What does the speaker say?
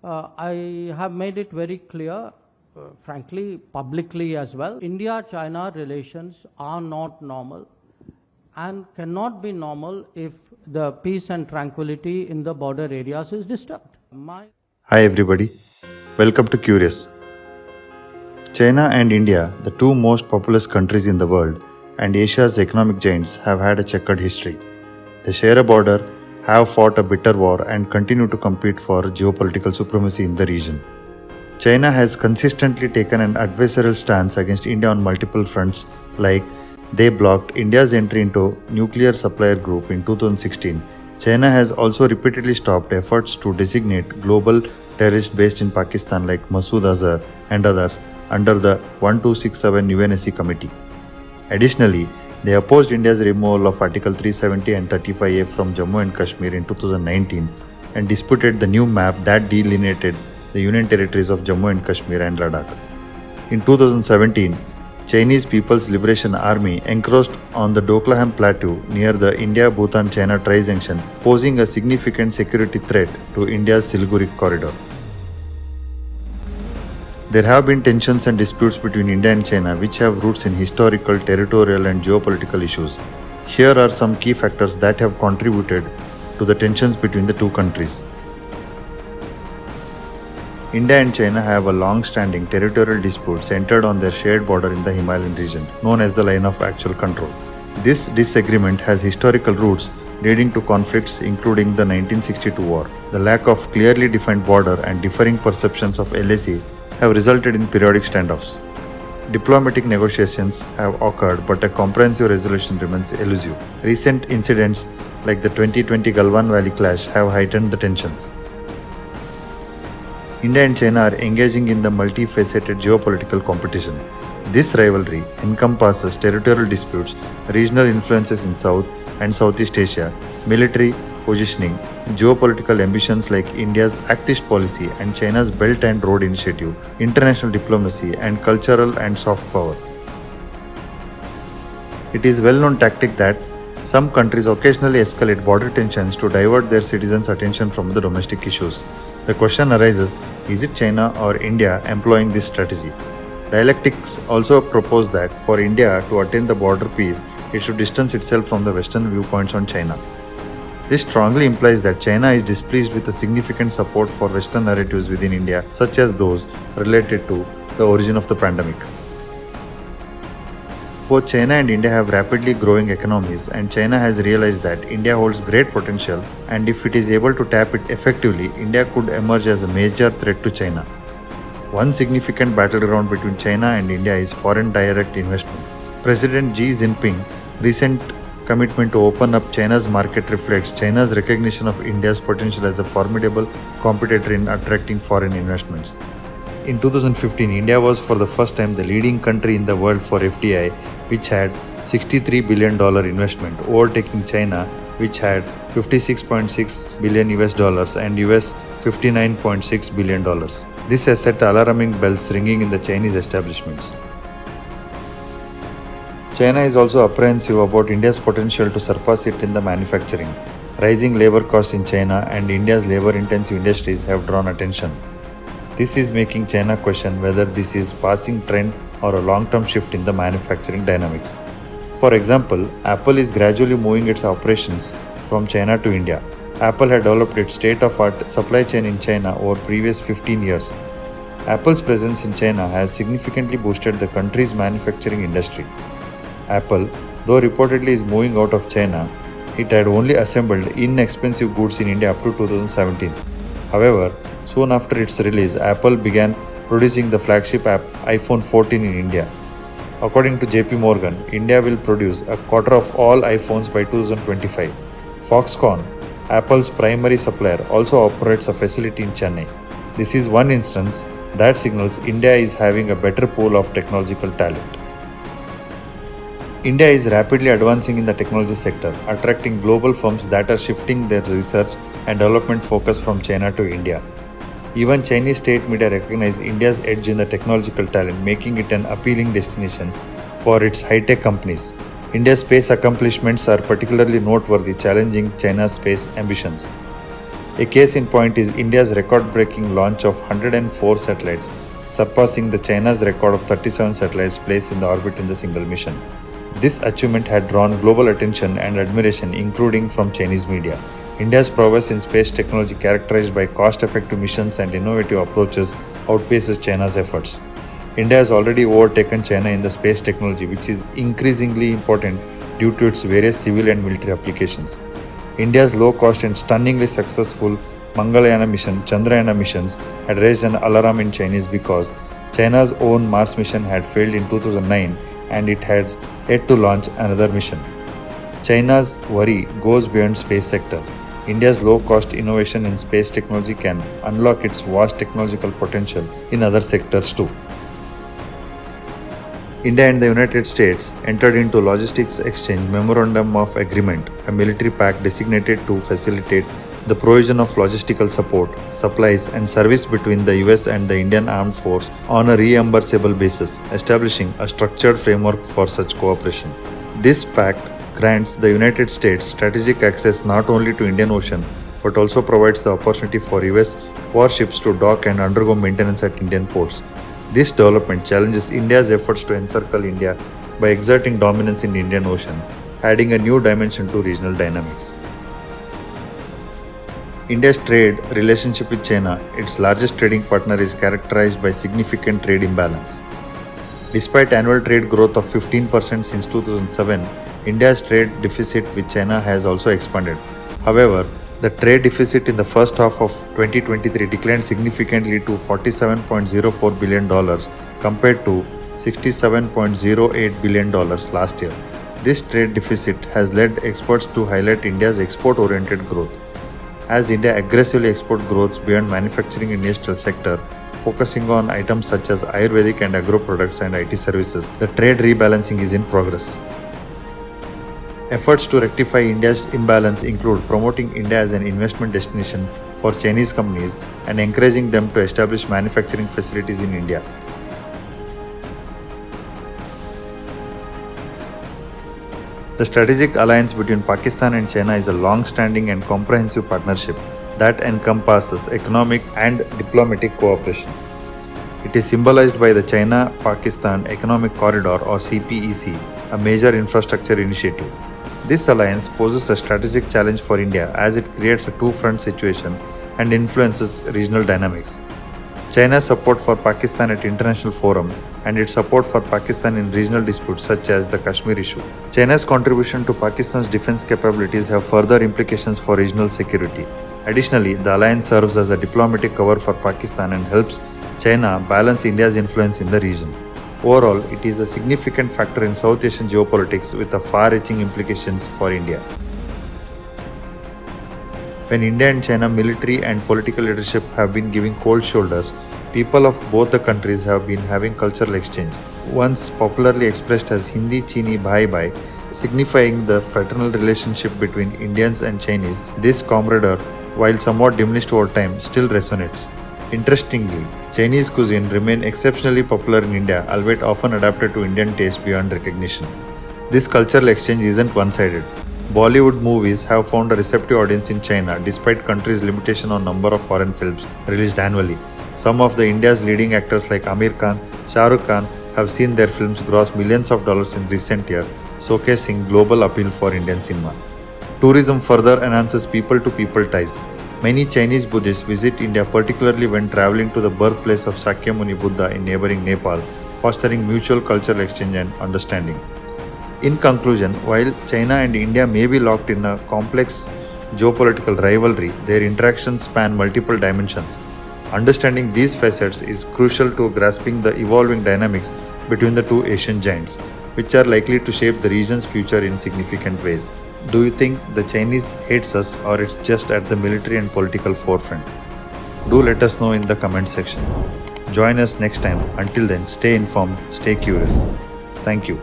I have made it very clear, frankly, publicly as well. India China relations are not normal and cannot be normal if the peace and tranquility in the border areas is disturbed. Hi everybody, welcome to Qurius. China and India, the two most populous countries in the world and Asia's economic giants, have had a checkered history. They share a border, have fought a bitter war and continue to compete for geopolitical supremacy in the region. China has consistently taken an adversarial stance against India on multiple fronts, like they blocked India's entry into nuclear supplier group in 2016. China has also repeatedly stopped efforts to designate global terrorists based in Pakistan like Masood Azhar and others under the 1267 UNSC committee. Additionally, they opposed India's removal of Article 370 and 35A from Jammu and Kashmir in 2019 and disputed the new map that delineated the Union territories of Jammu and Kashmir and Ladakh. In 2017, Chinese People's Liberation Army encroached on the Doklam Plateau near the India-Bhutan-China tri-junction, posing a significant security threat to India's Siliguri corridor. There have been tensions and disputes between India and China which have roots in historical, territorial and geopolitical issues. Here are some key factors that have contributed to the tensions between the two countries. India and China have a long-standing territorial dispute centered on their shared border in the Himalayan region, known as the Line of Actual Control. This disagreement has historical roots leading to conflicts including the 1962 war. The lack of clearly defined border and differing perceptions of LAC have resulted in periodic standoffs. Diplomatic negotiations have occurred, but a comprehensive resolution remains elusive. Recent incidents like the 2020 Galwan Valley clash have heightened the tensions. India and China are engaging in the multifaceted geopolitical competition. This rivalry encompasses territorial disputes, regional influences in South and Southeast Asia, military positioning, geopolitical ambitions like India's Act East policy and China's Belt and Road Initiative, international diplomacy, and cultural and soft power. It is a well-known tactic that some countries occasionally escalate border tensions to divert their citizens' attention from the domestic issues. The question arises, is it China or India employing this strategy? Dialectics also propose that for India to attain the border peace, it should distance itself from the Western viewpoints on China. This strongly implies that China is displeased with the significant support for Western narratives within India, such as those related to the origin of the pandemic. Both China and India have rapidly growing economies, and China has realized that India holds great potential, and if it is able to tap it effectively, India could emerge as a major threat to China. One significant battleground between China and India is foreign direct investment. President Xi Jinping's recent commitment to open up China's market reflects China's recognition of India's potential as a formidable competitor in attracting foreign investments. In 2015, India was for the first time the leading country in the world for FDI, which had $63 billion investment, overtaking China, which had $56.6 billion and US $59.6 billion. This has set alarming bells ringing in the Chinese establishments. China is also apprehensive about India's potential to surpass it in the manufacturing. Rising labor costs in China and India's labor-intensive industries have drawn attention. This is making China question whether this is a passing trend or a long-term shift in the manufacturing dynamics. For example, Apple is gradually moving its operations from China to India. Apple had developed its state-of-the-art supply chain in China over previous 15 years. Apple's presence in China has significantly boosted the country's manufacturing industry. Apple, though reportedly is moving out of China, it had only assembled inexpensive goods in India up to 2017. However, soon after its release, Apple began producing the flagship iPhone 14 in India. According to JP Morgan, India will produce a quarter of all iPhones by 2025. Foxconn, Apple's primary supplier, also operates a facility in Chennai. This is one instance that signals India is having a better pool of technological talent. India is rapidly advancing in the technology sector, attracting global firms that are shifting their research and development focus from China to India. Even Chinese state media recognize India's edge in the technological talent, making it an appealing destination for its high-tech companies. India's space accomplishments are particularly noteworthy, challenging China's space ambitions. A case in point is India's record-breaking launch of 104 satellites, surpassing the China's record of 37 satellites placed in the orbit in the single mission. This achievement had drawn global attention and admiration, including from Chinese media. India's prowess in space technology, characterized by cost-effective missions and innovative approaches, outpaces China's efforts. India has already overtaken China in the space technology, which is increasingly important due to its various civil and military applications. India's low-cost and stunningly successful Mangalyaan mission, Chandrayaana missions had raised an alarm in Chinese because China's own Mars mission had failed in 2009 and it had yet to launch another mission. China's worry goes beyond space sector. India's low-cost innovation in space technology can unlock its vast technological potential in other sectors too. India and the United States entered into Logistics Exchange Memorandum of Agreement, a military pact designated to facilitate the provision of logistical support, supplies and service between the US and the Indian Armed Force on a reimbursable basis, establishing a structured framework for such cooperation. This pact grants the United States strategic access not only to Indian Ocean but also provides the opportunity for US warships to dock and undergo maintenance at Indian ports. This development challenges India's efforts to encircle India by exerting dominance in the Indian Ocean, adding a new dimension to regional dynamics. India's trade relationship with China, its largest trading partner, is characterized by significant trade imbalance. Despite annual trade growth of 15% since 2007, India's trade deficit with China has also expanded. However, the trade deficit in the first half of 2023 declined significantly to $47.04 billion compared to $67.08 billion last year. This trade deficit has led experts to highlight India's export-oriented growth. As India aggressively exports growth beyond manufacturing and industrial sector, focusing on items such as Ayurvedic and agro products and IT services, the trade rebalancing is in progress. Efforts to rectify India's imbalance include promoting India as an investment destination for Chinese companies and encouraging them to establish manufacturing facilities in India. The strategic alliance between Pakistan and China is a long-standing and comprehensive partnership that encompasses economic and diplomatic cooperation. It is symbolized by the China-Pakistan Economic Corridor or CPEC, a major infrastructure initiative. This alliance poses a strategic challenge for India as it creates a two-front situation and influences regional dynamics. China's support for Pakistan at international forum and its support for Pakistan in regional disputes such as the Kashmir issue. China's contribution to Pakistan's defense capabilities have further implications for regional security. Additionally, the alliance serves as a diplomatic cover for Pakistan and helps China balance India's influence in the region. Overall, it is a significant factor in South Asian geopolitics with far-reaching implications for India. When India and China military and political leadership have been giving cold shoulders, people of both the countries have been having cultural exchange. Once popularly expressed as Hindi Chini Bhai Bhai, signifying the fraternal relationship between Indians and Chinese, this camaraderie, while somewhat diminished over time, still resonates. Interestingly, Chinese cuisine remains exceptionally popular in India, albeit often adapted to Indian taste beyond recognition. This cultural exchange isn't one-sided. Bollywood movies have found a receptive audience in China despite country's limitation on number of foreign films released annually. Some of the India's leading actors like Amir Khan, Shah Rukh Khan have seen their films gross millions of dollars in recent years, showcasing global appeal for Indian cinema. Tourism further enhances people-to-people ties. Many Chinese Buddhists visit India, particularly when traveling to the birthplace of Shakyamuni Buddha in neighboring Nepal, fostering mutual cultural exchange and understanding. In conclusion, while China and India may be locked in a complex geopolitical rivalry, their interactions span multiple dimensions. Understanding these facets is crucial to grasping the evolving dynamics between the two Asian giants, which are likely to shape the region's future in significant ways. Do you think the Chinese hates us or it's just at the military and political forefront? Do let us know in the comment section. Join us next time. Until then, stay informed, stay curious. Thank you.